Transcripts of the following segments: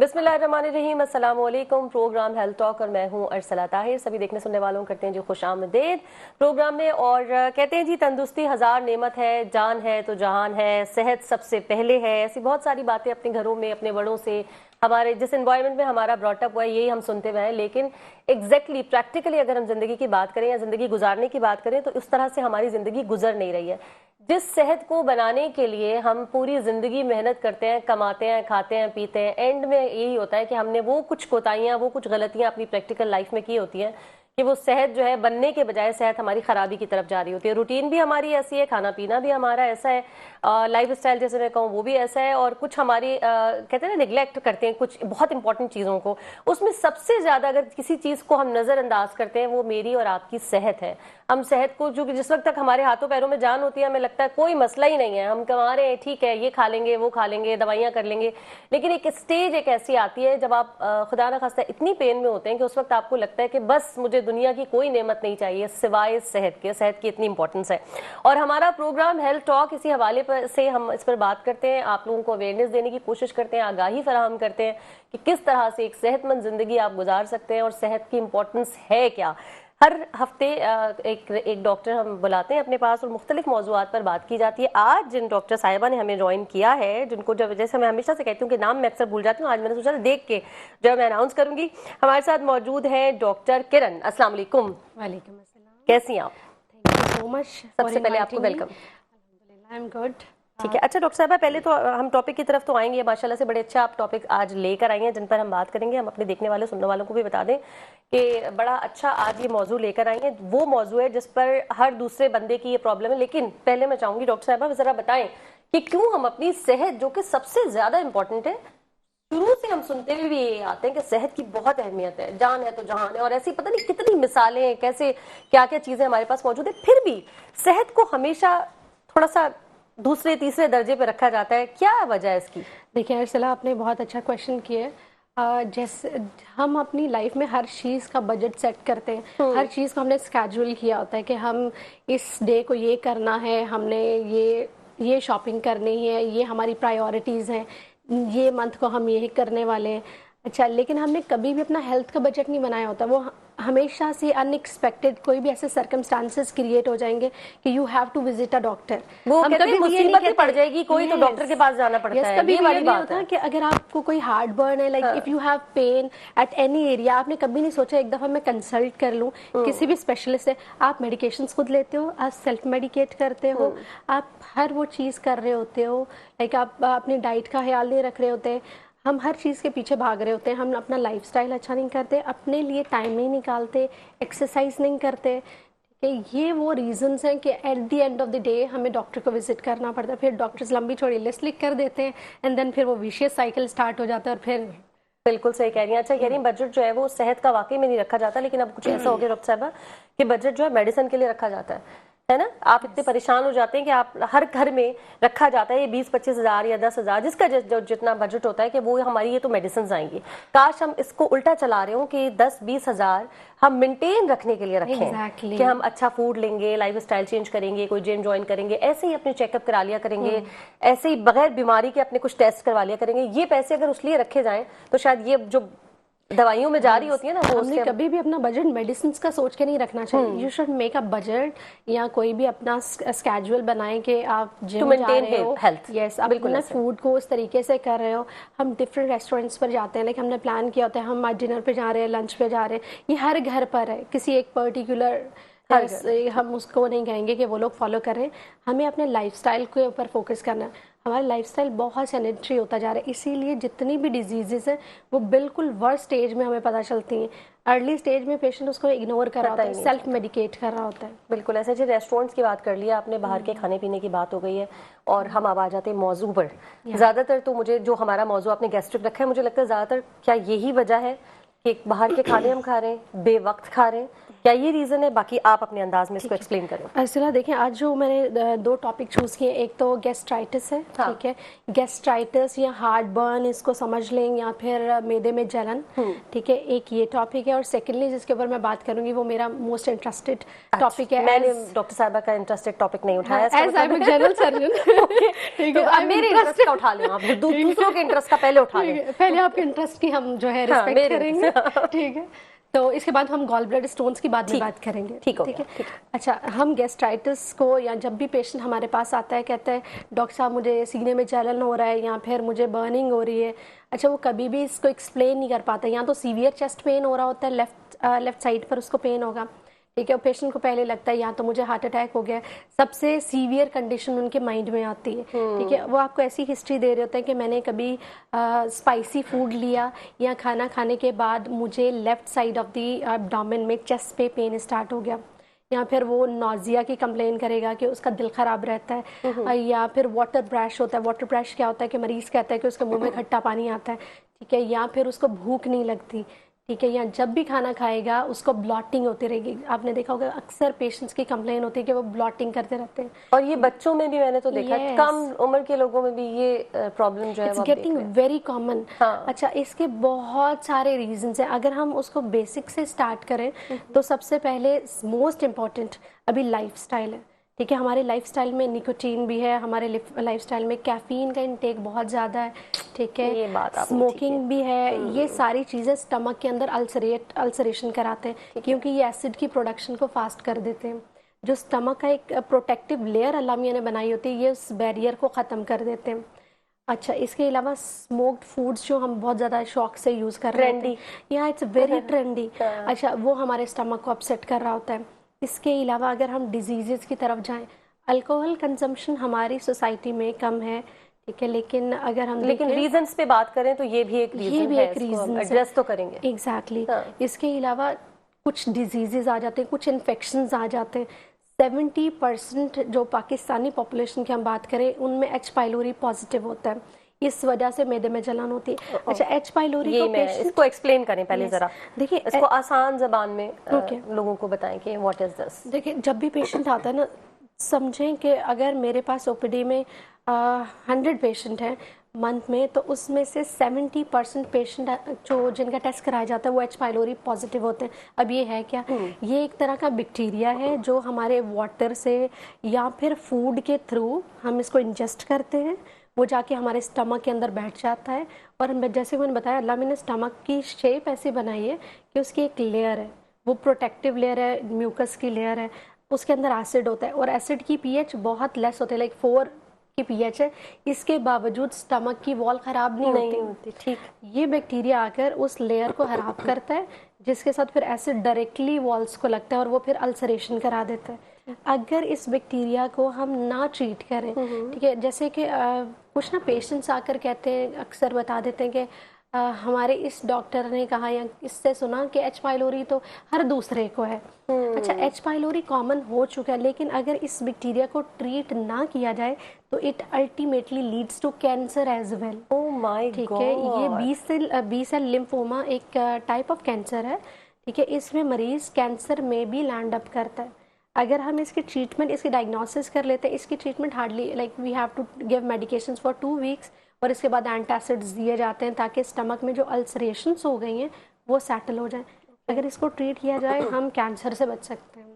बिस्मिल्लाहिर्रहमानिर्रहीम, अस्सलाम वालेकुम। प्रोग्राम हेल्थ टॉक और मैं हूं अरसला ताहिर। सभी देखने सुनने वालों करते हैं जी खुशामदीद प्रोग्राम में। और कहते हैं जी तंदुरुस्ती हजार नेमत है, जान है तो जहान है, सेहत सबसे पहले है। ऐसी बहुत सारी बातें अपने घरों में अपने बड़ों से, हमारे जिस एनवायरनमेंट में हमारा ब्रॉटअप हुआ है, यही हम सुनते हुए हैं। लेकिन एग्जैक्टली प्रैक्टिकली अगर हम जिंदगी की बात करें या जिंदगी गुजारने की बात करें तो उस तरह से हमारी जिंदगी गुजर नहीं रही है। जिस सेहत को बनाने के लिए हम पूरी जिंदगी मेहनत करते हैं, कमाते हैं, खाते हैं, पीते हैं, एंड में यही होता है कि हमने वो कुछ कोताहियां, वो कुछ गलतियां अपनी प्रैक्टिकल लाइफ में की होती हैं कि वो सेहत जो है बनने के बजाय सेहत हमारी खराबी की तरफ जा रही होती है। रूटीन भी हमारी ऐसी है, खाना पीना भी हमारा ऐसा है, लाइफ स्टाइल जैसे मैं कहूँ वो भी ऐसा है, और कुछ हमारी कहते हैं ना निगलेक्ट करते हैं कुछ बहुत इंपॉर्टेंट चीज़ों को। उसमें सबसे ज़्यादा अगर किसी चीज़ को हम नज़रअंदाज करते हैं वो मेरी और आपकी सेहत है। हम सेहत को, जो कि जिस वक्त तक हमारे हाथों पैरों में जान होती है हमें लगता है कोई मसला ही नहीं है, हम कमा रहे हैं, ठीक है, ये खा लेंगे, वो खा लेंगे, दवाइयाँ कर लेंगे। लेकिन एक स्टेज एक ऐसी आती है जब आप खुदा ना खास्ता इतनी पेन में होते हैं कि उस वक्त आपको लगता है कि बस मुझे दुनिया की कोई नेमत नहीं चाहिए सिवाय सेहत के। सेहत की इतनी इंपॉर्टेंस है और हमारा प्रोग्राम हेल्थ टॉक इसी हवाले पर से हम इस पर बात करते हैं, आप लोगों को अवेयरनेस देने की कोशिश करते हैं, आगाही फराहम करते हैं कि किस तरह से एक सेहतमंद जिंदगी आप गुजार सकते हैं और सेहत की इंपॉर्टेंस है क्या। हर हफ्ते एक डॉक्टर हम बुलाते हैं अपने पास और मुख्तलिफ मौजूआत पर बात की जाती है। आज जिन डॉक्टर साहिबा ने हमें ज्वाइन किया है, जिनको जब जैसे मैं हमेशा से कहती हूँ कि नाम मैं अक्सर भूल जाती हूँ, आज मैंने सोचा देख के जब मैं अनाउंस करूंगी। हमारे साथ मौजूद है डॉक्टर किरण। अस्सलाम वालेकुम। वालेकुम अस्सलाम। कैसी हैं आप? Thank you so much. सबसे पहले आपको वेलकम। अल्हम्दुलिल्लाह, आई एम गुड। ठीक है, अच्छा डॉक्टर साहबा, पहले तो हम टॉपिक की तरफ तो आएंगे। माशाल्लाह से बड़े अच्छा आप टॉपिक आज लेकर आई हैं जिन पर हम बात करेंगे। हम अपने देखने वाले सुनने वालों को भी बता दें कि बड़ा अच्छा आज ये मौजू लेकर आई हैं। वो मौजू है जिस पर हर दूसरे बंदे की ये प्रॉब्लम है। लेकिन पहले मैं चाहूंगी डॉक्टर साहबा ज़रा बताएं कि क्यों हम अपनी सेहत, जो कि सबसे ज्यादा इंपॉर्टेंट है, शुरू से हम सुनते हुए भी ये आते हैं कि सेहत की बहुत अहमियत है, जान है तो जहान है, और ऐसी पता नहीं कितनी मिसालें हैं, कैसे क्या क्या चीजें हमारे पास मौजूद है, फिर भी सेहत को हमेशा थोड़ा सा दूसरे तीसरे दर्जे पे रखा जाता है। क्या वजह है इसकी? देखिए अर्सला, आपने बहुत अच्छा क्वेश्चन किया है। जैसे हम अपनी लाइफ में हर चीज़ का बजट सेट करते हैं, हर चीज़ को हमने स्केड्यूल किया होता है कि हम इस डे को ये करना है, हमने ये शॉपिंग करनी है, ये हमारी प्रायोरिटीज़ हैं, ये मंथ को हम यही करने वाले हैं। अच्छा, लेकिन हमने कभी भी अपना हेल्थ का बजट नहीं बनाया होता। वो हमेशा से अनएक्सपेक्टेड कोई भी ऐसे सर्कमस्टांसेस क्रिएट हो जाएंगे कि you have to visit a doctor. वो हम कभी मुसीबत में पड़ जाएगी कोई तो डॉक्टर के पास जाना पड़ता है। कभी ये वाली बात होता है कि अगर आपको कोई हार्ट बर्न है, like if you have pen at any area, आपने कभी नहीं सोचा एक दफा मैं कंसल्ट कर लूं किसी भी स्पेशलिस्ट से। आप मेडिकेशंस खुद लेते हो, आप सेल्फ मेडिकेट करते हो, आप हर वो चीज़ कर रहे होते हो, लाइक आप अपनी डाइट का ख्याल नहीं रख रहे होते। हम हर चीज़ के पीछे भाग रहे होते हैं, हम अपना लाइफस्टाइल अच्छा नहीं करते, अपने लिए टाइम नहीं निकालते, एक्सरसाइज नहीं करते। कि ये वो रीजंस हैं कि at the end of the day हमें डॉक्टर को विजिट करना पड़ता है। फिर डॉक्टर्स लंबी चौड़ी लिस्ट लिख कर देते हैं एंड देन फिर वो विशियस साइकिल स्टार्ट हो जाता है। और फिर बिल्कुल सही कह रही हैं। अच्छा कह रही हैं बजट जो है वो सेहत का वाकई में नहीं रखा जाता, लेकिन अब कुछ ऐसा हो गया डॉक्टर साहबा कि बजट जो है मेडिसिन के लिए रखा जाता है ना। आप इतने परेशान हो जाते हैं कि आप हर घर में रखा जाता है ये 20-25 हज़ार या 10,000, जिसका जितना बजट होता है कि वो हमारी ये तो मेडिसिन आएंगी। काश हम इसको उल्टा चला रहे हो कि 10-20 हज़ार हम मेंटेन रखने के लिए रखें कि हम अच्छा फूड लेंगे, लाइफ स्टाइल चेंज करेंगे, कोई जिम ज्वाइन करेंगे, ऐसे ही अपने चेकअप करा लिया करेंगे, ऐसे ही बगैर बीमारी के अपने कुछ टेस्ट करवा लिया करेंगे। ये पैसे अगर उस लिए रखे जाएं तो शायद ये जो दवाइयों में जारी होती है ना, वो हमने कभी भी अपना बजट मेडिसिन का सोच के नहीं रखना चाहिए। You should make a budget या कोई भी अपना स्केड्यूल बनाएं कि आप जिम जा रहे हो, हेल्थ, यस, आप अपना फूड को उस तरीके से कर रहे हो। हम डिफरेंट रेस्टोरेंट्स पर जाते हैं, लाइक हमने प्लान किया होता है हम आज डिनर पे जा रहे हैं, लंच पे जा रहे हैं। ये हर घर पर है, किसी एक पर्टिकुलर हम उसको नहीं कहेंगे कि वो लोग फॉलो कर रहे हैं। हमें अपने लाइफस्टाइल के ऊपर फोकस करना है। हमारा लाइफस्टाइल बहुत सेडेंटरी होता जा रहा है, इसीलिए जितनी भी डिजीजेस हैं वो बिल्कुल वर्स्ट स्टेज में हमें पता चलती हैं। अर्ली स्टेज में पेशेंट उसको इग्नोर कर रहा होता है, सेल्फ मेडिकेट कर रहा होता है। बिल्कुल ऐसे। जो रेस्टोरेंट्स की बात कर लिया आपने, बाहर के खाने पीने की बात हो गई है, और हम अब आ जाते हैं मौजू पर। ज़्यादातर तो मुझे जो हमारा मौजू आपने गैस्ट्रिक रखा है, मुझे लगता है ज़्यादातर क्या यही वजह है कि बाहर के खाने हम खा रहे हैं, बेवक्त खा रहे हैं, क्या ये रीजन है? बाकी आप अपने अंदाज में इसको एक्सप्लेन करें। अर्सला देखें, आज जो मैंने दो टॉपिक चूज किए, एक तो गैस्ट्राइटिस है, हाँ। ठीक है, गैस्ट्राइटिस या हार्ट बर्न इसको समझ लें, या फिर मैदे में जलन, ठीक है, एक ये टॉपिक है। और सेकेंडली जिसके ऊपर मैं बात करूंगी वो मेरा मोस्ट इंटरेस्टेड टॉपिक है। मैंने डॉक्टर साहिबा का इंटरेस्टेड टॉपिक नहीं उठाया, as I am general surgeon, ठीक है, अब मेरे इंटरेस्ट का उठा लें आप, दूसरों के इंटरेस्ट का पहले उठा लें। पहले आपके इंटरेस्ट की हम जो है रिस्पेक्ट करेंगे, ठीक है। तो इसके बाद हम गॉल ब्लैडर स्टोन्स की बात करेंगे, ठीक है। अच्छा, हम गैस्ट्राइटिस को, या जब भी पेशेंट हमारे पास आता है कहता है डॉक्टर साहब मुझे सीने में जलन हो रहा है या फिर मुझे बर्निंग हो रही है, अच्छा वो कभी भी इसको एक्सप्लेन नहीं कर पाता। या तो सीवियर चेस्ट पेन हो रहा होता है, लेफ्ट साइड पर उसको पेन होगा, ठीक है, पेशेंट को पहले लगता है या तो मुझे हार्ट अटैक हो गया, सबसे सीवियर कंडीशन उनके माइंड में आती है, ठीक है। वो आपको ऐसी हिस्ट्री दे रहे होते हैं कि मैंने कभी स्पाइसी फूड लिया या खाना खाने के बाद मुझे left side of the abdomen में चेस्ट पे पेन स्टार्ट हो गया, या फिर वो नोजिया की कंप्लेन करेगा कि उसका दिल खराब रहता है, या फिर वाटर ब्रश होता है। वाटर ब्रश क्या होता है कि मरीज कहता है कि उसके मुंह में खट्टा पानी आता है, ठीक है, या फिर उसको भूख नहीं लगती, ठीक है, या जब भी खाना खाएगा उसको ब्लॉटिंग होती रहेगी। आपने देखा होगा अक्सर पेशेंट्स की कंप्लेन होती है कि वो ब्लॉटिंग करते रहते हैं, और ये बच्चों में भी मैंने तो देखा है, कम उम्र के लोगों में भी ये प्रॉब्लम जो है इट्स गेटिंग वेरी कॉमन। अच्छा, इसके बहुत सारे रीजंस हैं। अगर हम उसको बेसिक से स्टार्ट करें तो सबसे पहले मोस्ट इम्पॉर्टेंट अभी लाइफस्टाइल है, ठीक है। हमारे लाइफस्टाइल में निकोटीन भी है, हमारे लाइफस्टाइल में कैफीन का इंटेक बहुत ज़्यादा है, ठीक है, ये बात स्मोकिंग भी है। ये सारी चीज़ें स्टमक के अंदर अल्सरेशन कराते हैं, क्योंकि ये एसिड की प्रोडक्शन को फास्ट कर देते हैं। जो स्टमक का एक प्रोटेक्टिव लेयर अल्लाह मियां ने बनाई होती है, ये उस बैरियर को ख़त्म कर देते हैं। अच्छा, इसके अलावा स्मोक्ड फूड्स जो हम बहुत ज़्यादा शौक से यूज़ कर रहे हैं, या इट्स वेरी ट्रेंडी, अच्छा वो हमारे स्टमक को अपसेट कर रहा होता है। इसके अलावा अगर हम डिजीज़ की तरफ जाएं, अल्कोहल कंजम्पशन हमारी सोसाइटी में कम है, ठीक है, लेकिन अगर हम रीजंस पे बात करें तो ये भी एक रीजन है, एड्रेस तो करेंगे। एग्जैक्टली। इसके अलावा कुछ डिजीजेज आ जाते हैं, कुछ इन्फेक्शंस आ जाते हैं। 70% जो पाकिस्तानी पॉपुलेशन की हम बात करें उनमें एच पाइलोरी पॉजिटिव होता है, इस वजह से मैदे में जलन होती है। अच्छा, एच पाइलोरी को इसको एक्सप्लेन करें पहले जरा, देखिए इसको आसान जबान में लोगों को बताएं कि व्हाट इज दिस। देखिए, जब भी पेशेंट आता है ना, समझें कि अगर मेरे पास ओपीडी में 100 पेशेंट हैं मंथ में, तो उसमें से 70% पेशेंट जो जिनका टेस्ट कराया जाता है वो एच पाइलोरी पॉजिटिव होते हैं। अब ये है क्या? ये एक तरह का बैक्टीरिया है जो हमारे वाटर से या फिर फूड के थ्रू हम इसको इंजेस्ट करते हैं, वो जाके हमारे स्टमक के अंदर बैठ जाता है। और जैसे मैंने बताया, अल्लाह ने स्टमक की शेप ऐसी बनाई है कि उसकी एक लेयर है, वो प्रोटेक्टिव लेयर है, म्यूकस की लेयर है, उसके अंदर एसिड होता है और एसिड की पीएच बहुत लेस होती है, लाइक 4 की पीएच है। इसके बावजूद स्टमक की वॉल खराब नहीं होती। ठीक, ये बैक्टीरिया आकर उस लेयर को खराब करता है, जिसके साथ फिर एसिड डायरेक्टली वॉल्स को लगता है और वो फिर अल्सरेशन करा देता है। अगर इस बैक्टीरिया को हम ना ट्रीट करें, ठीक है, जैसे कि कुछ ना पेशेंट्स आकर कहते हैं, अक्सर बता देते हैं कि हमारे इस डॉक्टर ने कहा या इससे सुना कि एच पाइलोरी तो हर दूसरे को है। अच्छा, एच पाइलोरी कॉमन हो चुका है, लेकिन अगर इस बैक्टीरिया को ट्रीट ना किया जाए तो it ultimately leads to cancer as well. Oh my god, ठीक है। ये बी सेल लिम्फोमा एक टाइप ऑफ कैंसर है, ठीक है। इसमें मरीज कैंसर में भी लैंड अप करता है। अगर हम इसकी ट्रीटमेंट, इसकी डायग्नोसिस कर लेते हैं, इसकी treatment hardly like we have to give medications for 2 weeks और इसके बाद एंटासिड्स दिए जाते हैं ताकि स्टमक में जो अल्सरेशंस हो गई हैं वो सेटल हो जाए। अगर इसको ट्रीट किया जाए हम कैंसर से बच सकते हैं।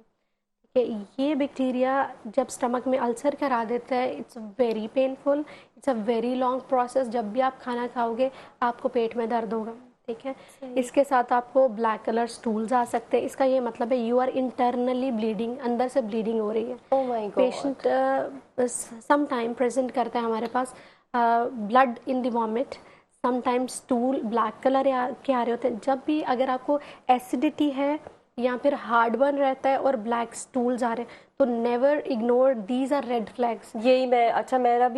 ठीक है, ये बैक्टीरिया जब स्टमक में अल्सर करा देता है, it's very painful, it's a very long process. जब भी आप खाना खाओगे आपको पेट में दर्द होगा, ठीक है। इसके साथ आपको ब्लैक कलर स्टूल्स आ सकते हैं। इसका ये मतलब है यू आर इंटरनली ब्लीडिंग, अंदर से ब्लीडिंग हो रही है। Oh my god. Patient some time present करता है हमारे पास blood in the vomit, sometimes stool black colour के आ रहे होते हैं। जब भी अगर आपको एसिडिटी है या फिर हार्ड बर्न रहता है और ब्लैक स्टूल्स आ रहे हैं, तो never ignore, these are red flags. यही मैं, अच्छा मेरा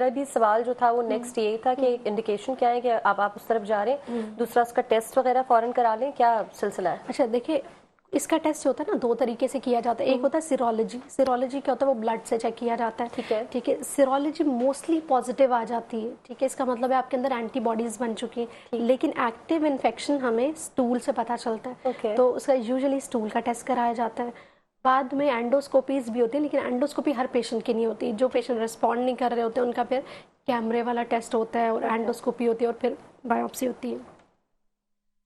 भी सवाल जो था वो नेक्स्ट यही था कि इंडिकेशन क्या है कि आप उस तरफ जा रहे हैं, दूसरा उसका टेस्ट वगैरह फौरन करा लें, क्या सिलसिला है? अच्छा देखिए, इसका टेस्ट होता है ना, 2 तरीके से किया जाता है। एक होता है सिरोलॉजी। सिरोलॉजी क्या होता है, वो ब्लड से चेक किया जाता है। ठीक है। सिरोलॉजी मोस्टली पॉजिटिव आ जाती है। ठीक है, इसका मतलब है आपके अंदर एंटीबॉडीज बन चुकी है। लेकिन एक्टिव इन्फेक्शन हमें स्टूल से पता चलता है। तो उसका यूजुअली स्टूल का टेस्ट कराया जाता है। बाद में एंडोस्कोपीज भी होती है, लेकिन एंडोस्कोपी हर पेशेंट की नहीं होती। जो पेशेंट रिस्पॉन्ड नहीं कर रहे होते उनका फिर कैमरे वाला टेस्ट होता है और एंडोस्कोपी होती है और फिर बायोप्सी होती है।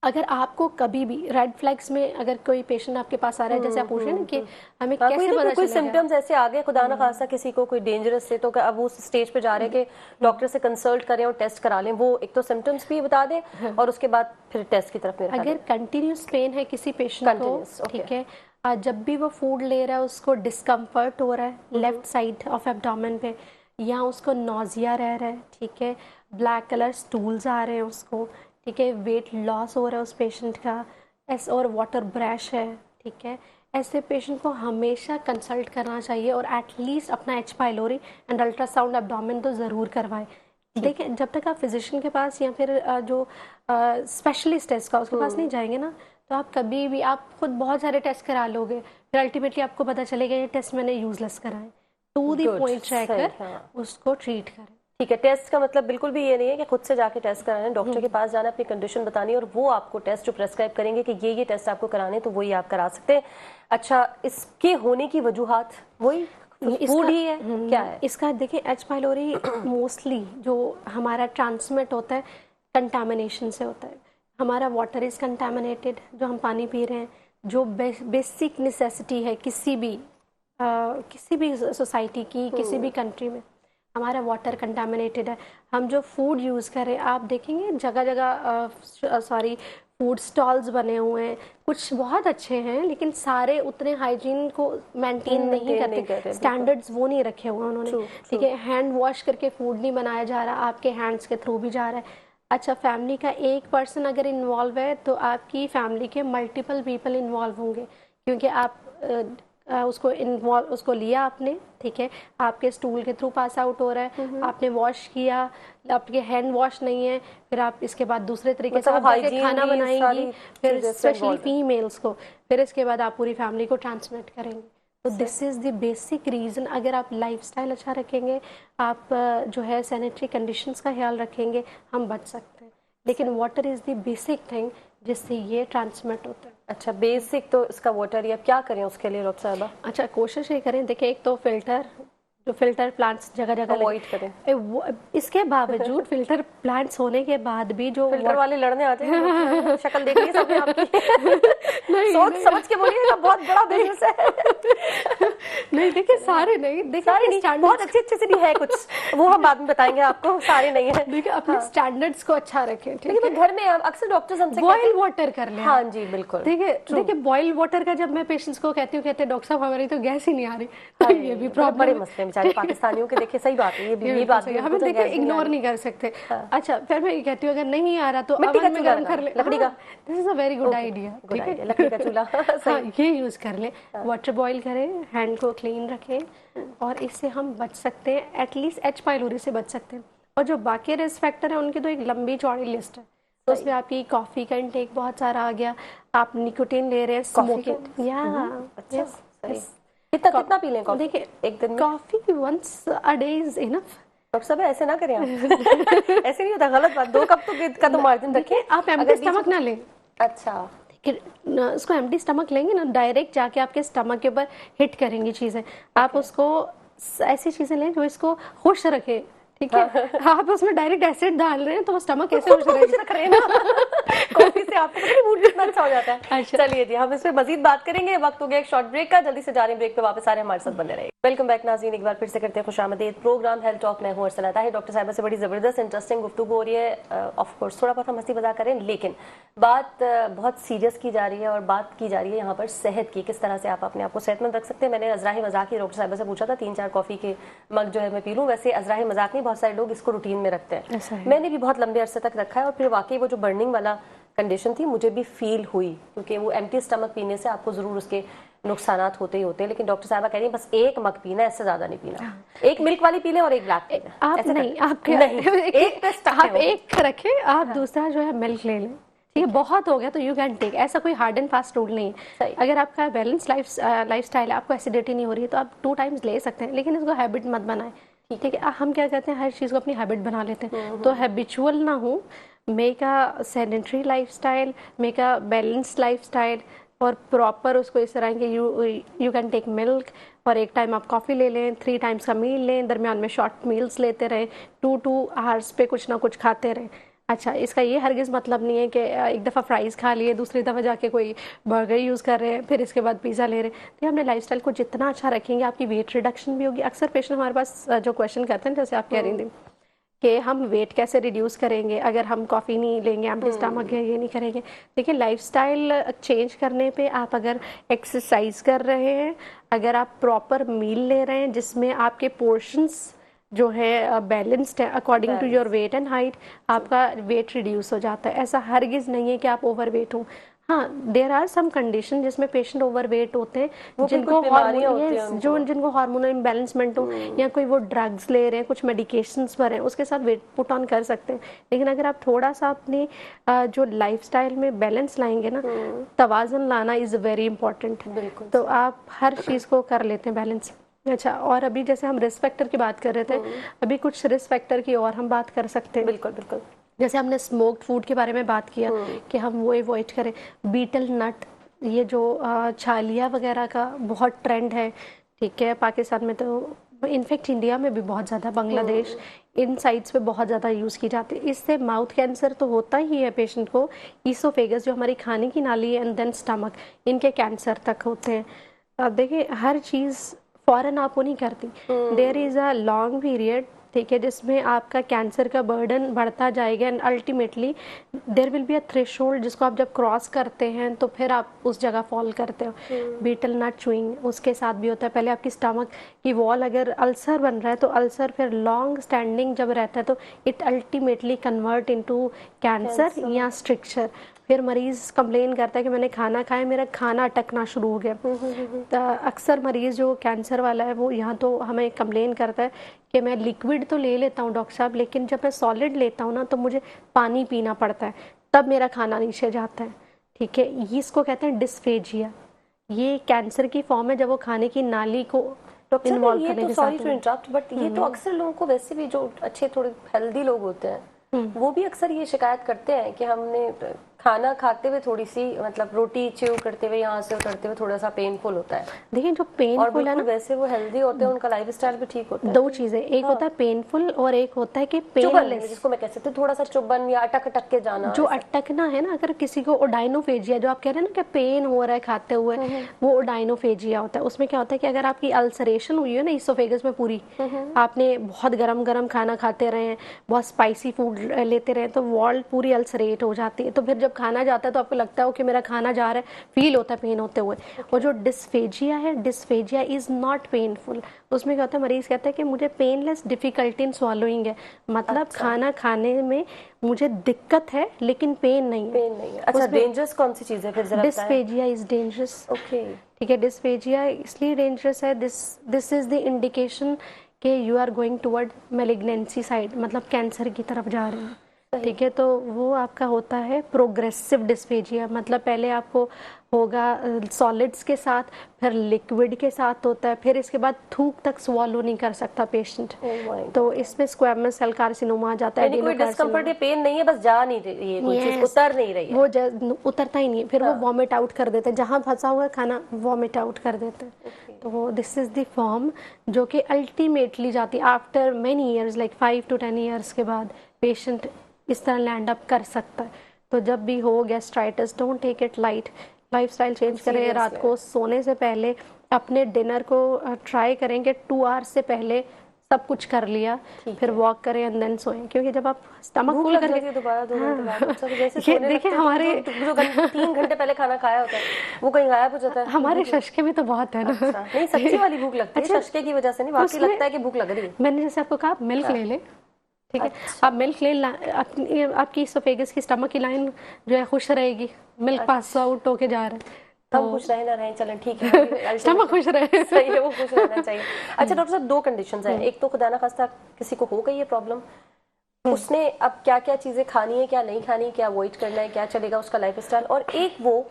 अगर आपको कभी भी रेड फ्लैग्स में अगर कोई पेशेंट आपके पास आ रहा है, जैसे आप पूछ रहे हैं ना कि हमें कैसे पता चलेगा, कोई सिम्टम्स ऐसे आ गए खुदा ना खासा किसी को कोई डेंजरस से, तो अब वो स्टेज पे जा रहे हैं कि डॉक्टर से कंसल्ट करें और टेस्ट करा लें, वो एक तो सिम्टम्स भी बता दें और उसके बाद फिर टेस्ट की तरफ मेरा अगर कंटिन्यूस पेन है किसी पेशेंट को, ठीक है, जब भी वो फूड ले रहा है उसको डिस्कम्फर्ट हो रहा है लेफ्ट साइड ऑफ एब्डोमेन पे, या उसको नोजिया रह रहा है, ठीक है, ब्लैक कलर स्टूल्स आ रहे हैं उसको, ठीक है, वेट लॉस हो रहा है उस पेशेंट का, और वाटर ब्रश है, ठीक है, ऐसे पेशेंट को हमेशा कंसल्ट करना चाहिए और एटलीस्ट अपना H pylori and ultrasound abdomen तो ज़रूर करवाएं। देखिए, जब तक आप फिजिशियन के पास या फिर जो स्पेशलिस्ट है इसका उसके पास नहीं जाएंगे ना, तो आप कभी भी आप खुद बहुत सारे टेस्ट करा लोगे, फिर अल्टीमेटली आपको पता चलेगा ये टेस्ट मैंने यूजलेस कराए। टू दी पॉइंट रहकर उसको ट्रीट करें। ठीक है, टेस्ट का मतलब बिल्कुल भी ये नहीं है कि खुद से जाके टेस्ट कराना है, डॉक्टर के पास जाना, अपनी कंडीशन बतानी और वो आपको टेस्ट जो प्रेस्क्राइब करेंगे कि ये टेस्ट आपको कराने, तो वही आप करा सकते हैं। अच्छा, इसके होने की वजूहात वही फूड ही है, क्या है इसका? देखिए, एच पाइलोरी मोस्टली जो हमारा ट्रांसमिट होता है कंटामिनेशन से होता है। हमारा वाटर इज कंटामिनेटेड, जो हम पानी पी रहे हैं, जो बेसिक नेसेसिटी है किसी भी सोसाइटी की, किसी भी कंट्री में, हमारा वाटर कंटामिनेटेड है। हम जो फूड यूज़ करें, आप देखेंगे जगह जगह फूड स्टॉल्स बने हुए हैं, कुछ बहुत अच्छे हैं लेकिन सारे उतने हाइजीन को मेंटेन नहीं करते, स्टैंडर्ड्स वो नहीं रखे हुए उन्होंने। ठीक है, हैंड वॉश करके फूड नहीं बनाया जा रहा, आपके हैंड्स के थ्रू भी जा रहा है। अच्छा, फैमिली का एक पर्सन अगर इन्वॉल्व है तो आपकी फैमिली के मल्टीपल पीपल इन्वॉल्व होंगे, क्योंकि आप उसको लिया आपने, ठीक है, आपके स्टूल के थ्रू पास आउट हो रहा है, आपने वॉश किया, आपके हैंड वॉश नहीं है, फिर आप इसके बाद दूसरे तरीके से खाना बनाएंगी, फिर स्पेशली फीमेल्स को, फिर इसके बाद आप पूरी फैमिली को ट्रांसमिट करेंगे। तो this is the basic reason. अगर आप लाइफस्टाइल अच्छा रखेंगे, आप जो है सैनिटरी कंडीशंस का ख्याल रखेंगे, हम बच सकते हैं। लेकिन water is the basic thing जिससे ये ट्रांसमिट होता है। अच्छा, बेसिक तो इसका वाटर, या क्या करें उसके लिए डॉक्टर साहबा? अच्छा, कोशिश ये करें, देखिए, एक तो फिल्टर प्लांट्स जगह जगह अवॉइड करें। इसके बावजूद फिल्टर प्लांट्स होने के बाद भी जो फिल्टर वाले लड़ने आते हैं, शक्ल देख ली सबने आपकी। सोच समझ के बोलिएगा, बहुत बड़ा बिजनेस है। नहीं, देखिए, सारे नहीं, देखिए बहुत अच्छे से नहीं है कुछ, वो हम बाद में बताएंगे आपको, सारे नहीं है। देखिए, अपने स्टैंडर्ड्स को अच्छा रखें। ठीक है, घर में अक्सर डॉक्टर्स हमसे बॉइल वाटर कर लें। हाँ जी, बिल्कुल। देखिए, बॉइल वाटर का जब मैं पेशेंट्स को कहती हूँ, कहते हैं डॉक्टर साहब हमारी तो गैस ही नहीं आ रही, तो ये भी प्रॉब्लम, बड़े मसले बेचारे पाकिस्तानियों के। देखिए, सही बात है, ये बात है, हमें देखिए इग्नोर नहीं कर सकते। अच्छा, फिर मैं ये कहती हूँ, अगर नहीं आ रहा तो अवन में गर्म कर ले, लकड़ी का। This is a very good idea. ठीक है, लकड़ी का चूल्हा, हाँ, ये यूज कर ले। वाटर बॉईल करें, हैंड को क्लीन रखें, और इससे हम बच सकते हैं, एटलीस्ट एच पाइलोरी से बच सकते हैं। और जो बाकी रिस्क फैक्टर है उनकी तो एक लंबी चौड़ी लिस्ट है। तो उसमें आपकी कॉफी का इंटेक बहुत सारा आ गया, आप निकोटीन ले रहे हैं, स्मोकिंग, कितना पी लें कॉफी? देखिए, एक दिन में coffee once a day is enough. Doctor साहब, ऐसे ना करें आप। ऐसे नहीं होता, गलत बात। 2 कप का तो मार्जिन रखें। आप एम्प्टी स्टमक ना लें। अच्छा, उसको एम्प्टी स्टमक लेंगे ना, डायरेक्ट जाके आपके स्टमक के ऊपर हिट करेंगी चीजें। आप उसको ऐसी चीजें लें जो इसको खुश रखे, ठीक है। आप उसमें डायरेक्ट एसिड डाल रहे हैं तो वो स्टमक कैसे खुश रख रहे हैं ना। कॉफी से आपको मूड कितना अच्छा हो जाता है। अच्छा, चलिए जी, हम इस पे मजीद बात करेंगे। वक्त हो गया एक शॉर्ट ब्रेक का, जल्दी से जा रहे हैं ब्रेक पे, वापस आ रहे हैं, हमारे साथ बने रहिए। वेलकम बैक नाज़रीन, एक बार फिर से करते हैं खुशामदीद। प्रोग्राम हेल्थ टॉक में हूँ अरसला ताहिर। डॉक्टर साहिबा से बड़ी जबरदस्त इंटरेस्टिंग गुफ्तगू हो रही है। ऑफ कोर्स थोड़ा बहुत हम हंसी मजाक करें, लेकिन बात बहुत सीरियस की जा रही है, और बात की जा रही है यहाँ पर सेहत की, किस तरह से आप अपने आप को सेहतमंद रख सकते हैं। मैंने अजराही मजाक ही डॉक्टर साहिबा से पूछा था 3-4 कॉफी के मग जो है मैं पी लूँ। वैसे अजराही मजाक नहीं, बहुत सारे लोग इसको रूटीन में रखते हैं, मैंने भी बहुत लंबे अरसे तक रखा है, और फिर वाकई वो जो बर्निंग वाला कंडीशन थी मुझे भी फील हुई, क्योंकि वो एम्प्टी स्टमक पीने से आपको जरूर उसके नुकसानात होते ही होते हैं। लेकिन डॉक्टर साहबा कह रही है बस एक मग पीना, इससे ज्यादा नहीं पीना। एक मिल्क वाली पी लें और एक ब्लैक पी लें। आप नहीं, आप नहीं, एक रखें, आप दूसरा जो है मिल्क ले लें, ठीक है, बहुत हो गया तो यू कैन टेक, ऐसा कोई हार्ड एंड फास्ट रूल नहीं है। अगर आपका बैलेंस लाइफस्टाइल है, आपको एसिडिटी नहीं हो रही है तो आप 2 टाइम्स ले सकते हैं, लेकिन इसको हैबिट मत बनाएं। ठीक है, हम क्या कहते हैं, हर चीज़ को अपनी हैबिट बना लेते हैं, तो हैबिचुअल ना हो। Make a sedentary lifestyle, make a balance lifestyle, और प्रॉपर उसको इस तरह के यू कैन टेक मिल्क, और एक टाइम आप कॉफ़ी ले लें, 3 टाइम्स का मील लें, दरमियान में शॉर्ट मील्स लेते रहें, 2 आवर्स पे कुछ ना कुछ खाते रहें। अच्छा, इसका ये हरगिज़ मतलब नहीं है कि एक दफ़ा फ्राइज़ खा लिए, दूसरी दफ़ा जाके कोई बर्गर यूज़ कर रहे हैं, फिर इसके बाद पिज़्ज़ा ले रहे हैं। तो हमने लाइफस्टाइल को जितना अच्छा रखेंगे, आपकी वेट रिडक्शन भी होगी। अक्सर पेशेंट हमारे पास जो क्वेश्चन करते हैं, जैसे आप कह रही थी कि हम वेट कैसे रिड्यूस करेंगे अगर हम कॉफ़ी नहीं लेंगे, एम्प्टी स्टमक है, ये नहीं करेंगे। देखिए, लाइफस्टाइल चेंज करने पे आप अगर एक्सरसाइज कर रहे हैं, अगर आप प्रॉपर मील ले रहे हैं जिसमें आपके पोर्शंस जो है बैलेंस्ड है according to your weight and height, आपका वेट रिड्यूस हो जाता है। ऐसा हरगिज़ नहीं है कि आप ओवर वेट हो। हाँ, देर आर सम कंडीशन जिसमें पेशेंट ओवर वेट होते हैं, जिनको हार्मोनल इम्बैलेंसमेंट हो, या कोई वो ड्रग्स ले रहे हैं, कुछ मेडिकेशंस पर हैं, उसके साथ वेट पुट ऑन कर सकते हैं। लेकिन अगर आप थोड़ा सा अपने जो लाइफस्टाइल में बैलेंस लाएंगे ना, तवाज़ुन लाना इज़ वेरी इंपॉर्टेंट, तो आप हर चीज़ को कर लेते हैं बैलेंस। अच्छा, और अभी जैसे हम रिस्क फैक्टर की बात कर रहे थे, अभी कुछ रिस्क फैक्टर की और हम बात कर सकते हैं। बिल्कुल बिल्कुल। जैसे हमने स्मोक्ड फूड के बारे में बात किया कि हम वो अवॉइड करें। बीटल नट, ये जो छालिया वगैरह का बहुत ट्रेंड है, ठीक है, पाकिस्तान में तो, इनफैक्ट इंडिया में भी बहुत ज़्यादा, बांग्लादेश, इन साइड्स पे बहुत ज़्यादा यूज़ की जाती है। इससे माउथ कैंसर तो होता ही है पेशेंट को, ईसोफेगस जो हमारी खाने की नाली है, एंड देन स्टमक, इनके कैंसर तक होते हैं। देखिए, हर चीज़ फौरन आपको नहीं करती, there is a long period, ठीक है, जिसमें आपका कैंसर का बर्डन बढ़ता जाएगा, and ultimately there will be a threshold जिसको आप जब क्रॉस करते हैं तो फिर आप उस जगह फॉल करते हो। बीटल नट चुइंग, उसके साथ भी होता है। पहले आपकी स्टमक की वॉल अगर अल्सर बन रहा है तो अल्सर फिर लॉन्ग स्टैंडिंग जब रहता है तो it ultimately convert into cancer या स्ट्रिक्चर। फिर मरीज़ कंप्लेन करता है कि मैंने खाना खाया, मेरा खाना अटकना शुरू हो गया। तो अक्सर मरीज़ जो कैंसर वाला है वो यहाँ तो हमें कंप्लेन करता है कि मैं लिक्विड तो ले लेता हूँ डॉक्टर साहब, लेकिन जब मैं सॉलिड लेता हूँ ना तो मुझे पानी पीना पड़ता है, तब मेरा खाना नीचे जाता है। ठीक है, ये इसको कहते हैं डिस्फेजिया। ये कैंसर की फॉर्म है जब वो खाने की नाली को इन्वॉल्व करने के साथ। सॉरी टू इंटरप्ट, बट ये तो अक्सर लोगों को, वैसे भी जो अच्छे थोड़े हेल्दी लोग होते हैं वो भी अक्सर ये शिकायत करते हैं कि हमने खाना खाते हुए थोड़ी सी, मतलब रोटी च्यू करते हुए, यहाँ से उतरते हुए थोड़ा सा पेनफुल होता है। देखिए, जो पेनफुल है ना, वैसे वो हेल्दी होते हैं, उनका लाइफस्टाइल भी ठीक होता है। 2 चीजें, एक होता है पेनफुल और एक होता है कि पेनलेस, जिसको मैं कह सकती हूँ थोड़ा सा चुभन या अटक अटक के जाना। जो अटकना है ना, अगर किसी को ओडाइनोफेजिया, जो आप कह रहे हैं ना कि पेन हो रहा है खाते हुए, वो ओडाइनोफेजिया होता है। उसमें क्या होता है कि अगर आपकी अल्सरेशन हुई है ना इसोफेगस में पूरी, आपने बहुत गरम गरम खाना खाते रहे हैं, बहुत स्पाइसी फूड लेते रहे, तो वॉल पूरी अल्सरेट हो जाती है। तो फिर जब खाना जाता है तो आपको लगता है कि मेरा खाना जा रहा है, फील होता है पेन होते हुए। और जो डिस्फेजिया है, डिस्फेजिया इज नॉट पेनफुल। उसमें क्या होता है, मरीज कहता है कि मुझे पेनलेस डिफिकल्टी इन स्वॉलोइंग है, मतलब खाना खाने में मुझे दिक्कत है लेकिन पेन नहीं है। अच्छा, डेंजरस कौन सी चीज है फिर जरा बताएं। Dysphagia is dangerous. ओके, ठीक है, डिस्फेजिया इसलिए डेंजरस है, दिस इज द इंडिकेशन कि you are going toward malignancy side, मतलब कैंसर की तरफ जा रहे हैं। ठीक है, तो वो आपका होता है प्रोग्रेसिव डिस्फेजिया, मतलब पहले आपको होगा सॉलिड्स के साथ, फिर लिक्विड के साथ होता है, फिर इसके बाद थूक तक स्वॉलो नहीं कर सकता पेशेंट। तो इसमें स्क्वैमस सेल कार्सिनोमा आ जाता है। कोई डिस्कम्फर्ट या पेन नहीं है, बस जा नहीं रही है, कोई चीज उतर नहीं रही है, वो उतरता ही नहीं है, फिर वो वॉमिट आउट कर देते हैं, जहाँ फंसा हुआ खाना वॉमिट आउट कर देते हैं। तो दिस इज द फॉर्म जो कि अल्टीमेटली जाती है after many years, like 5 to 10 years के बाद पेशेंट इस तरह लैंड अप कर सकता है। तो जब भी हो gastritis, don't take it light, lifestyle change करें। रात को सोने से पहले अपने डिनर को ट्राई करेंगे 2 आवर्स से पहले सब कुछ कर लिया, फिर वॉक करें एंड देन सोएं, क्योंकि जब आप स्टमक फुल करके दोबारा 2 घंटे बाद जैसे देखिए हमारे जो 3 घंटे पहले खाना खाया होता है वो कहीं गायब हो जाता है। हमारे शशके में तो बहुत है ना। नहीं, सच्ची वाली भूख लगती है, शशके की वजह से नहीं, वाकई लगता है कि भूख लग रही है। मैंने जैसे आपको कहा मिल्क ले ले, ठीक है, आप मिल्क ले, आपकी इसोफेगस की स्टमक की लाइन जो है खुश रहेगी, मिल्क पास आउट होके जा रहा है, हम खुश रहे ना रहे, चलें ठीक है, स्टमक खुश रहे, सही है, वो खुश रहना चाहिए। अच्छा डॉक्टर साहब, 2 कंडीशंस हैं, एक तो खुदा ना खास्ता किसी को हो गई है प्रॉब्लम, उसने अब क्या क्या चीजें खानी है, क्या नहीं खानी, क्या अवॉइड करना है, क्या चलेगा उसका लाइफस्टाइल, और एक वो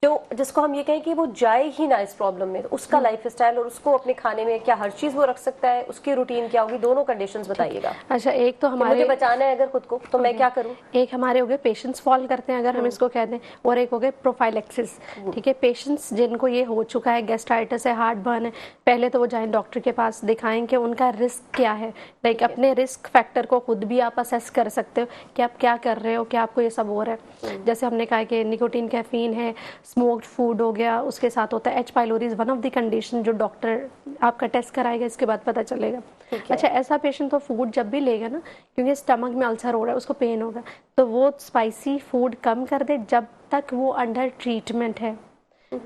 जो जिसको हम ये कहें कि वो जाए ही ना इस प्रॉब्लम में, तो उसका लाइफस्टाइल और उसको अपने खाने में क्या हर चीज वो रख सकता है, उसकी रूटीन क्या होगी, दोनों कंडीशंस बताइएगा। अच्छा, एक तो हमारे मुझे बचाना है अगर खुद को तो मैं क्या करूं? एक हमारे हो गए पेशेंट्स फॉल करते हैं अगर हम इसको कहते हैं, और एक हो गए प्रोफाइलेक्सिस। ठीक है, पेशेंट्स जिनको ये हो चुका है, गैस्ट्राइटिस है, हार्ट बर्न है, पहले तो वो जाएं डॉक्टर के पास, दिखाएं कि उनका रिस्क क्या है। लाइक अपने रिस्क फैक्टर को खुद भी आप असेस कर सकते हो कि आप क्या कर रहे हो, क्या आपको ये सब हो रहा है। जैसे हमने कहा कि निकोटीन, कैफीन है, स्मोक्ड फूड हो गया, उसके साथ होता है H pylori, is one of the condition जो डॉक्टर आपका टेस्ट कराएगा, इसके बाद पता चलेगा। अच्छा, ऐसा पेशेंट तो फूड जब भी लेगा ना, क्योंकि स्टमक में अल्सर हो रहा है, उसको पेन होगा, तो वो स्पाइसी फूड कम कर दे जब तक वो अंडर ट्रीटमेंट है।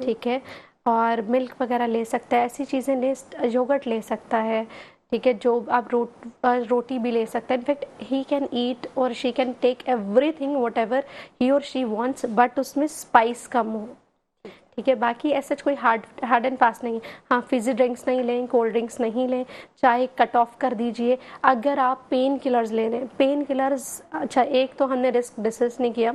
ठीक है, और मिल्क वगैरह ले सकता है, ऐसी चीज़ें ले, योगर्ट ले सकता है। ठीक है, जो आप रोटी भी ले सकते हैं। इनफैक्ट ही कैन ईट और she can take everything whatever he और शी वांट्स, बट उसमें स्पाइस कम हो। ठीक है, बाकी ऐसा कोई हार्ड एंड फास्ट नहीं है। हाँ, फिजी ड्रिंक्स नहीं लें, कोल्ड ड्रिंक्स नहीं लें, चाय कट ऑफ कर दीजिए। अगर आप पेन किलर्स ले रहे हैं, पेन किलर्स, अच्छा एक तो हमने रिस्क डिस्कस नहीं किया।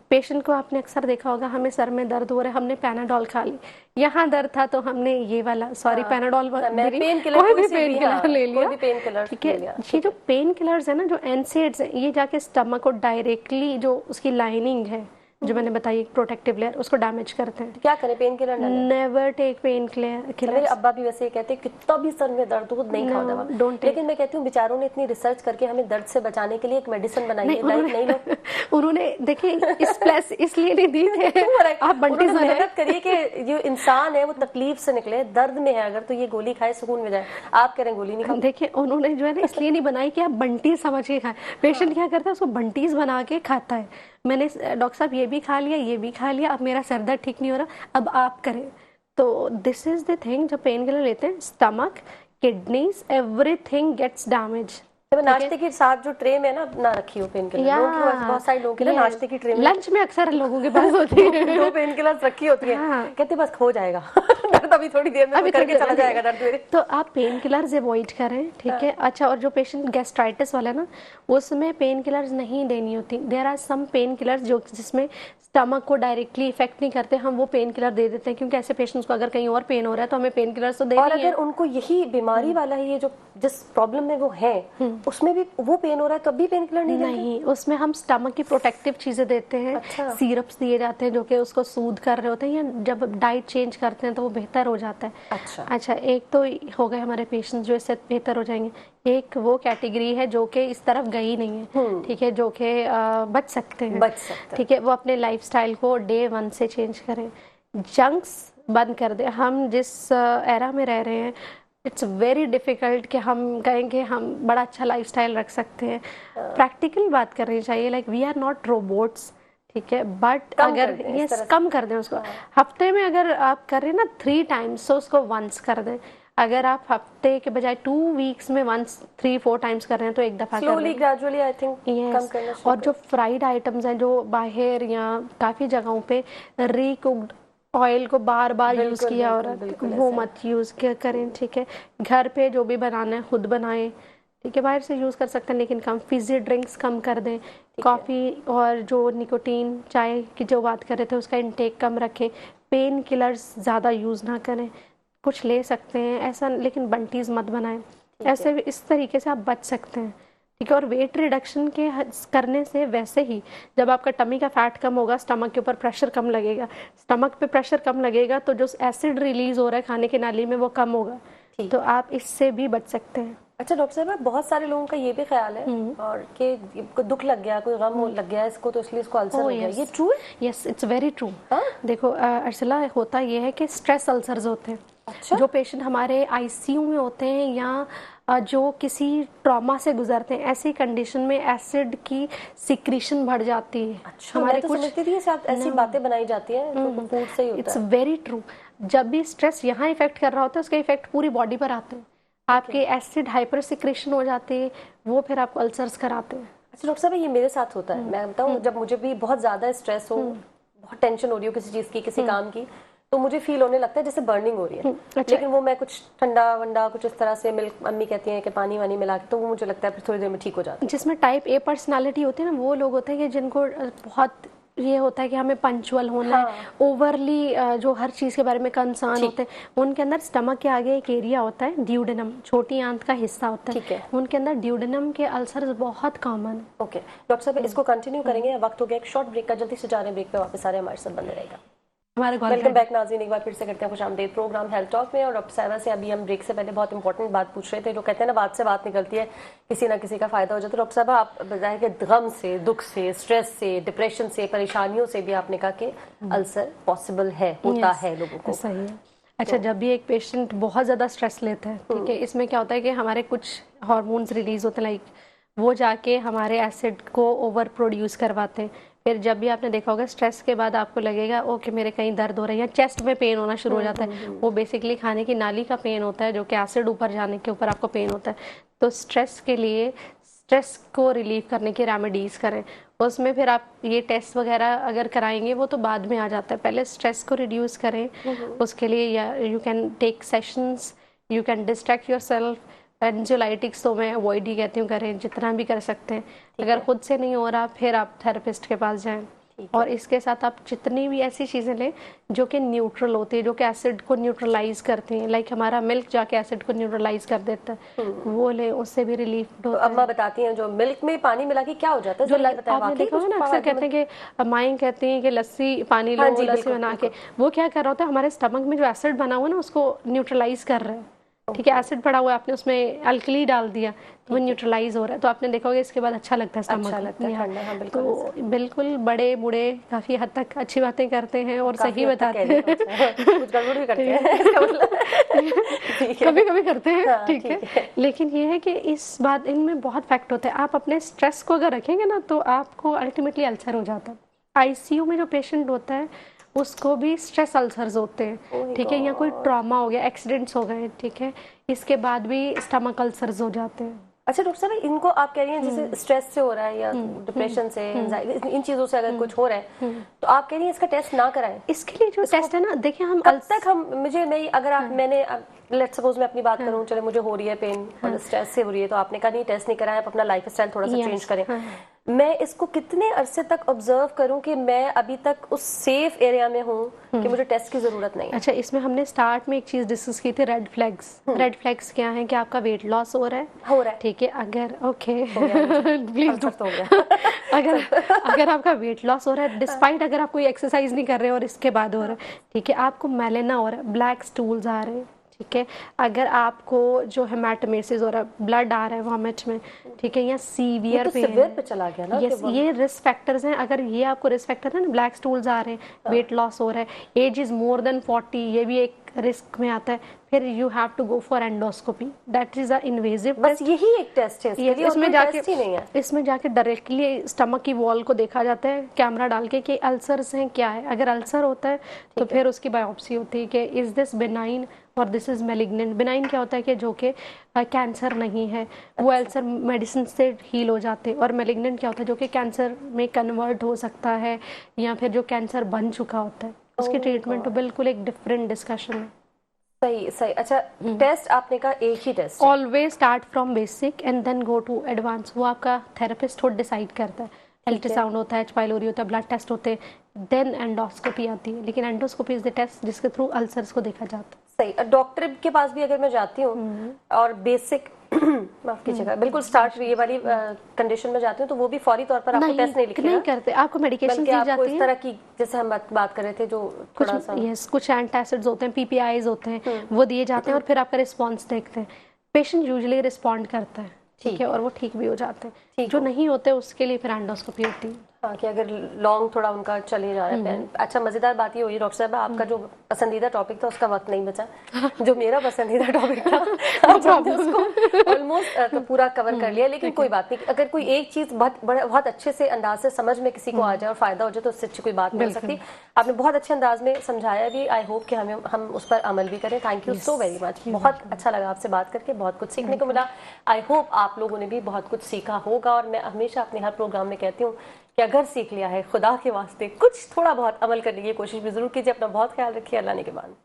पेशेंट को आपने अक्सर देखा होगा, हमें सर में दर्द हो रहा है, हमने पैनाडोल खा ली, यहाँ दर्द था तो हमने ये वाला, सॉरी पैनाडोल, पेन किलर, कोई भी पेन किलर ले लिया। पेन किलर, ठीक है, ये जो पेन किलर्स है ना, जो एनसेड्स है, ये जाके स्टमक को डायरेक्टली, जो उसकी लाइनिंग है जो मैंने बताई प्रोटेक्टिव लेयर, उसको डैमेज करते हैं। तो क्या करें? Painkiller never take painkiller. मेरे अब्बा भी वैसे ही कहते हैं, कितना भी सर में दर्द हो नहीं खाओ दवा। लेकिन मैं कहती हूँ बेचारों ने इतनी रिसर्च करके हमें दर्द से बचाने के लिए एक मेडिसिन बनाई है, नहीं लो। उन्होंने देखिए इस प्लस इसलिए नहीं दी थे, आप बंटी मेहनत करिए कि जो इंसान है वो तकलीफ से निकले, दर्द में है अगर तो ये गोली खाए सुकून में जाए। आप कह रहे हैं गोली नहीं खाओ। देखिए उन्होंने जो है ना इसलिए नहीं बनाई कि आप बंटी समझ के खाएं। पेशेंट क्या करता है, उसको बंटीज बना के खाता है। मैंने डॉक्टर साहब ये भी खा लिया, ये भी खा लिया, अब मेरा सर दर्द ठीक नहीं हो रहा, अब आप करें। तो दिस इज द थिंग, जब पेन किलर लेते हैं, stomach, kidneys, everything gets damage. नाश्ते के साथ जो ट्रे में ना रखी हो पेन किलर, बहुत सारे लोगों के ना नाश्ते की ट्रे में, लंच में अक्सर लोगों के पास होती है, दो पेन किलर रखी होती है। कहते बस खो जाएगा दर्द, अभी थोड़ी देर में करके चला जाएगा दर्द मेरे। तो आप पेन किलर्स अवॉइड करें। ठीक है, अच्छा, और जो पेशेंट गैस्ट्राइटिस वाला है ना, उसमें पेन किलर्स नहीं देनी होती। There are some painkillers जो जिसमें स्टमक को डायरेक्टली इफेक्ट नहीं करते, हम वो पेन किलर दे देते हैं, क्योंकि ऐसे पेशेंट्स को अगर कहीं और पेन हो रहा है तो हमें पेन किलर्स तो देनी है। और अगर उनको यही बीमारी वाला है, ये जो जिस प्रॉब्लम में वो है, उसमें भी वो पेन हो रहा है तब भी पेन किलर नहीं, उसमें हम स्टमक की प्रोटेक्टिव चीजें देते हैं। अच्छा। सीरप्स दिए जाते हैं जो कि उसको सूद कर रहे होते हैं, या जब डाइट चेंज करते हैं तो वो बेहतर हो जाता है। अच्छा, एक तो हो गए हमारे पेशेंट्स जो इससे बेहतर हो जाएंगे। एक वो कैटेगरी है जो कि इस तरफ गई नहीं है। ठीक है, जो कि बच सकते हैं। ठीक है, वो अपने लाइफस्टाइल को डे 1 से चेंज करें, जंक्स बंद कर दें। हम जिस एरा में रह रहे हैं, इट्स वेरी डिफिकल्ट कि हम कहेंगे हम बड़ा अच्छा लाइफस्टाइल रख सकते हैं। प्रैक्टिकल बात करनी चाहिए, like we are not robots. ठीक है, बट अगर ये कम कर दें उसको, हफ्ते में अगर आप कर रहे हैं ना 3 टाइम्स, तो उसको वंस कर दें। अगर आप हफ्ते के बजाय 2 वीक्स में वंस 3-4 टाइम्स कर रहे हैं तो एक दफा स्लोली ग्रेजुअली आई थिंक कम करना चाहिए। और जो फ्राइड आइटम्स हैं जो बाहर या काफी जगहों पे रीकुक्ड ऑयल को बार बार यूज किया हो रहा है, वो मत यूज करें। ठीक है, घर पे जो भी बनाना है खुद बनाएं। ठीक है, बाहर से यूज कर सकते हैं लेकिन कम। फिजी ड्रिंक्स कम कर दें, कॉफी और जो निकोटीन, चाय की जो बात कर रहे थे, उसका इंटेक कम रखें। पेन किलर्स ज्यादा यूज ना करें, कुछ ले सकते हैं ऐसा, लेकिन बंटीज मत बनाएं। ऐसे इस तरीके से आप बच सकते हैं। ठीक है, और वेट रिडक्शन के करने से वैसे ही जब आपका टमी का फैट कम होगा, स्टमक के ऊपर प्रेशर कम लगेगा। स्टमक पे प्रेशर कम लगेगा तो जो एसिड रिलीज हो रहा है खाने की नाली में वो कम होगा, तो आप इससे भी बच सकते हैं। अच्छा डॉक्टर साहब, बहुत सारे लोगों का ये भी ख्याल है और कि दुख लग गया, कोई गम लग गया इसको, तो इसलिए इसको अल्सर हो गया। ये ट्रू है? Yes, it's very true. देखो अर्सला, होता ये है कि स्ट्रेस अल्सर्स होते हैं। अच्छा? जो पेशेंट हमारे आईसीयू में होते हैं या जो किसी ट्रॉमा से गुजरते हैं, ऐसी कंडीशन में एसिड की सिक्रीशन बढ़ जाती है। अच्छा, हमारे तो समझती थी ऐसी बातें बनाई जाती हैं तो फूड से ही होता है। It's very true. जब भी स्ट्रेस यहाँ इफेक्ट कर रहा होता है, उसका इफेक्ट पूरी बॉडी पर आते हैं। आपके एसिड हाइपर सिक्रेशन हो जाती है, वो फिर आपको अल्सर्स कराते हैं। अच्छा डॉक्टर साहब, ये मेरे साथ होता है। मैं बताऊँ, जब मुझे भी बहुत ज्यादा स्ट्रेस हो, बहुत टेंशन हो रही हो किसी चीज की, किसी काम की, तो मुझे फील होने लगता है जैसे बर्निंग हो रही है। अच्छा। लेकिन वो मैं कुछ ठंडा वंडा कुछ इस तरह से मिल्क, मम्मी कहती हैं कि पानी वानी मिला के, तो वो मुझे लगता है फिर थोड़ी देर में ठीक हो जाता है। जिसमें टाइप ए पर्सनालिटी होती है ना, वो लोग होते हैं कि जिनको बहुत ये होता है कि हमें पंचुअल होना है, ओवरली जो हर चीज के बारे में कंसर्न होते हैं। उनके अंदर स्टमक के आगे एक एरिया होता है ड्यूडेनम, छोटी आंत का हिस्सा होता है। ठीक है। उनके अंदर ड्यूडेनम के अल्सर बहुत कॉमन है। ओके डॉक्टर साहब, इसको कंटिन्यू करेंगे, वक्त हो गया एक शॉर्ट ब्रेक का, जल्दी से जा रहे हैं ब्रेक पे, वापस सारे हमारे साथ बने रहेगा। हमारे वेलकम बैक नाज़रीन, एक बार फिर से करते हैं खुशामदीद प्रोग्राम हेल्थ टॉक में। और डॉक्टर साहिबा से अभी हम ब्रेक से पहले बहुत इंपॉर्टेंट बात पूछ रहे थे, जो कहते हैं ना बात से बात निकलती है, किसी ना किसी का फायदा हो जाता है। डॉक्टर साहिबा, आप बताएं कि गम से, दुख से, स्ट्रेस से, डिप्रेशन से, परेशानियों से भी आपने कहा कि अल्सर पॉसिबल है, होता है लोगों को। सही है। अच्छा, जब भी एक पेशेंट बहुत ज़्यादा स्ट्रेस लेता है, ठीक है, इसमें क्या होता है कि हमारे कुछ हार्मोन्स रिलीज होते हैं, लाइक वो जाके हमारे एसिड को ओवर प्रोड्यूस करवाते हैं। फिर जब भी आपने देखा होगा स्ट्रेस के बाद आपको लगेगा ओके मेरे कहीं दर्द हो रहा है या चेस्ट में पेन होना शुरू हो जाता है, वो बेसिकली खाने की नाली का पेन होता है, जो कि एसिड ऊपर जाने के ऊपर आपको पेन होता है। तो स्ट्रेस के लिए, स्ट्रेस को रिलीव करने की रेमेडीज करें। उसमें फिर आप ये टेस्ट वगैरह अगर कराएंगे वो तो बाद में आ जाता है, पहले स्ट्रेस को रिड्यूस करें। उसके लिए you can take sessions, you can distract yourself. Anxiolytics तो मैं अवॉइड ही कहती हूँ, करें जितना भी कर सकते हैं। अगर खुद से नहीं हो रहा फिर आप थेरेपिस्ट के पास जाएं। और इसके साथ आप जितनी भी ऐसी चीज़ें लें जो कि न्यूट्रल होती है, जो कि एसिड को न्यूट्रलाइज करती हैं, लाइक हमारा मिल्क जाके एसिड को न्यूट्रलाइज कर देता है, वो लें, उससे भी रिलीफ होता है। अम्मा बताती हैं जो मिल्क में पानी मिला के क्या हो जाता है, जो आपने देखा होगा ना, अक्सर कहते हैं कि माएँ कहती हैं कि लस्सी पानी लो, लस्सी बना के, वो क्या कर रहा होता है, हमारे स्टमक में जो एसिड बना हुआ है ना उसको न्यूट्रलाइज कर रहा है। ठीक है, एसिड पड़ा हुआ है, आपने उसमें अल्कली डाल दिया तो वो न्यूट्रलाइज हो रहा है। तो आपने देखा होगा इसके बाद अच्छा लगता है स्टमक। अच्छा लगता है ठंडा। हाँ, तो बिल्कुल बड़े बूढ़े काफी हद तक अच्छी बातें करते हैं और सही बताते हैं। कुछ गड़बड़ भी करते हैं इसका मतलब कभी कभी करते हैं, ठीक है। लेकिन ये है कि इस बात, इनमें बहुत फैक्ट होते हैं। आप अपने स्ट्रेस को अगर रखेंगे ना तो आपको अल्टीमेटली अल्सर हो जाता है। आईसीयू में जो पेशेंट होता है उसको भी स्ट्रेस अल्सर्स होते हैं, ठीक है, या कोई ट्रॉमा हो गया, एक्सीडेंट्स हो गए, ठीक है, इसके बाद भी स्टमक अल्सर्स हो जाते हैं। अच्छा डॉक्टर साहब, इनको आप कह रही हैं जैसे स्ट्रेस से हो रहा है या डिप्रेशन से, इन चीजों से अगर कुछ हो रहा है तो आप कह रही हैं इसका टेस्ट ना कराएं? इसके लिए जो टेस्ट है ना, देखिए हम कब तक हम, मुझे नहीं, अगर आप, मैंने लेट्स सपोज मैं अपनी बात करूं, चले मुझे हो रही है पेन और स्ट्रेस से हो रही है, तो आपने कहा नहीं टेस्ट नहीं कराया, आप अपना लाइफस्टाइल थोड़ा सा चेंज करें। मैं इसको कितने अरसे तक ऑब्जर्व करूं कि मैं अभी तक उस सेफ एरिया में हूं कि मुझे टेस्ट की जरूरत नहीं है? अच्छा, इसमें हमने स्टार्ट में एक चीज डिस्कस की थी, रेड फ्लैग्स। रेड फ्लैग्स क्या है कि आपका वेट लॉस हो रहा है, ठीक है, अगर ओके प्लीज तो हो गया अगर आपका वेट लॉस हो रहा है डिस्पाइट अगर आप कोई एक्सरसाइज नहीं कर रहे और इसके बाद हो रहा है, ठीक है, आपको मेलेना हो रहा है, ब्लैक स्टूल्स आ रहे हैं, ठीक है, अगर आपको जो हेमाटोमेसिस हो रहा है, ब्लड आ रहा है वॉमिट में, ठीक है, या सीवियर पे चला गया ना, ये रिस्क फैक्टर्स हैं। अगर ये आपको रिस्क फैक्टर है ना, ब्लैक स्टूल्स आ रहे हैं, वेट लॉस हो रहा है, एज इज मोर देन 40, ये भी एक रिस्क में आता है, फिर you have to go for endoscopy, that is a invasive. बस यही एक टेस्ट है इसमें जाके, इसमें जाके डायरेक्टली स्टमक की वॉल को देखा जाता है कैमरा डाल के कि अल्सर्स हैं क्या है। अगर अल्सर होता है तो फिर उसकी बायोप्सी होती है कि इज दिस बिनाइन और दिस इज मेलिग्नेंट। बिनाइन क्या होता है कि जो कि कैंसर नहीं है, वो अल्सर मेडिसिन से हील हो जाते हैं, और मेलिग्नेंट क्या होता है जो कि कैंसर में कन्वर्ट हो सकता है या फिर जो कैंसर बन चुका होता है, उसकी ट्रीटमेंट तो बिल्कुल एक डिफरेंट डिस्कशन है। सही सही। अच्छा, टेस्ट आपने कहा एक ही test, always start from basic and then go to advance. वो आपका थेरेपिस्ट खुद डिसाइड करता है। अल्ट्रासाउंड होता है, एच पाइलोरी होता है, ब्लड टेस्ट होते हैं, देन एंडोस्कोपी आती है। लेकिन एंडोस्कोपी इज द टेस्ट जिसके थ्रू अल्सर्स को देखा जाता है। सही। डॉक्टर के पास भी अगर मैं जाती हूँ और बेसिक माफ कीजिएगा, बिल्कुल स्टार्ट ये वाली कंडीशन में जाती हूँ, तो वो भी फौरी तौर पर आपको टेस्ट नहीं लिखेगा, नहीं करते, आपको मेडिकेशन दी जाती है इस तरह की, जैसे हम बात कर रहे थे, जो थोड़ा सा कुछ एंटासिड्स होते हैं, पीपीआईज होते हैं, वो दिए जाते हैं और फिर आपका रिस्पॉन्स देखते हैं। पेशेंट यूजुअली रिस्पॉन्ड करता है, ठीक है, और वो ठीक भी हो जाते हैं। जो नहीं होते उसके लिए फिर एंडोस्कोपी होती है। हाँ, कि अगर लॉन्ग थोड़ा उनका चले जा रहा है। अच्छा, मजेदार बात ये हुई डॉक्टर साहब, आपका जो पसंदीदा टॉपिक था उसका वक्त नहीं बचा, जो मेरा पसंदीदा टॉपिक था उसको ऑलमोस्ट तो पूरा कवर कर लिया। लेकिन कोई बात नहीं, अगर कोई एक चीज बहुत अच्छे से अंदाज से समझ में किसी को आ जाए और फायदा हो जाए तो उससे अच्छी कोई बात नहीं हो सकती। आपने बहुत अच्छे अंदाज में समझाया भी। आई होप कि हम उस पर अमल भी करें। Thank you so very much. बहुत अच्छा लगा आपसे बात करके, बहुत कुछ सीखने को मिला। आई होप आप लोगों ने भी बहुत कुछ सीखा होगा। और मैं हमेशा अपने हर प्रोग्राम में कहती हूँ कि अगर सीख लिया है, खुदा के वास्ते कुछ थोड़ा बहुत अमल करने की कोशिश भी जरूर कीजिए। अपना बहुत ख्याल रखिए। अल्लाह ने के बाद।